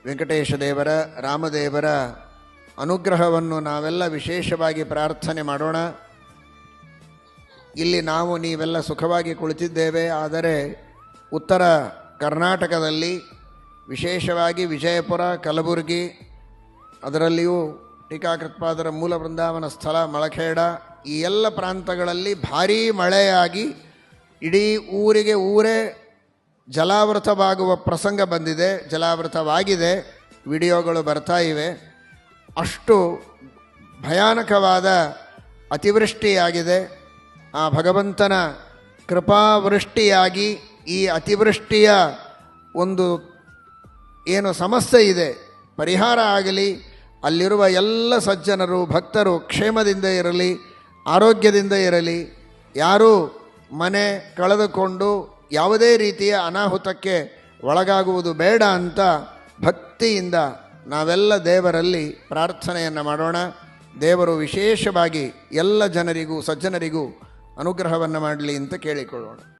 ವೆಂಕಟೇಶ ದೇವರ ರಾಮದೇವರ ಅನುಗ್ರಹವನ್ನು ನಾವೆಲ್ಲ ವಿಶೇಷವಾಗಿ ಪ್ರಾರ್ಥನೆ ಮಾಡೋಣ. ಇಲ್ಲಿ ನಾವು ನೀವೆಲ್ಲ ಸುಖವಾಗಿ ಕುಳಿತಿದ್ದೇವೆ. ಆದರೆ ಉತ್ತರ ಕರ್ನಾಟಕದಲ್ಲಿ ವಿಶೇಷವಾಗಿ ವಿಜಯಪುರ, ಕಲಬುರಗಿ, ಅದರಲ್ಲಿಯೂ ಟೀಕಾಕೃತ್ಪಾದರ ಮೂಲ ಬೃಂದಾವನ ಸ್ಥಳ ಮಳಖೇಡ, ಈ ಎಲ್ಲ ಪ್ರಾಂತಗಳಲ್ಲಿ ಭಾರೀ ಮಳೆಯಾಗಿ ಇಡೀ ಊರೇ ಜಲಾವೃತವಾಗುವ ಪ್ರಸಂಗ ಬಂದಿದೆ, ಜಲಾವೃತವಾಗಿದೆ. ವಿಡಿಯೋಗಳು ಬರ್ತಾ ಇವೆ. ಅಷ್ಟು ಭಯಾನಕವಾದ ಅತಿವೃಷ್ಟಿಯಾಗಿದೆ. ಆ ಭಗವಂತನ ಕೃಪಾವೃಷ್ಟಿಯಾಗಿ ಈ ಅತಿವೃಷ್ಟಿಯ ಒಂದು ಏನು ಸಮಸ್ಯೆ ಇದೆ ಪರಿಹಾರ ಆಗಲಿ. ಅಲ್ಲಿರುವ ಎಲ್ಲ ಸಜ್ಜನರು ಭಕ್ತರು ಕ್ಷೇಮದಿಂದ ಇರಲಿ, ಆರೋಗ್ಯದಿಂದ ಇರಲಿ. ಯಾರೂ ಮನೆ ಕಳೆದುಕೊಂಡು ಯಾವುದೇ ರೀತಿಯ ಅನಾಹುತಕ್ಕೆ ಒಳಗಾಗುವುದು ಬೇಡ ಅಂತ ಭಕ್ತಿಯಿಂದ ನಾವೆಲ್ಲ ದೇವರಲ್ಲಿ ಪ್ರಾರ್ಥನೆಯನ್ನು ಮಾಡೋಣ. ದೇವರು ವಿಶೇಷವಾಗಿ ಎಲ್ಲ ಜನರಿಗೂ ಸಜ್ಜನರಿಗೂ ಅನುಗ್ರಹವನ್ನು ಮಾಡಲಿ ಅಂತ ಕೇಳಿಕೊಳ್ಳೋಣ.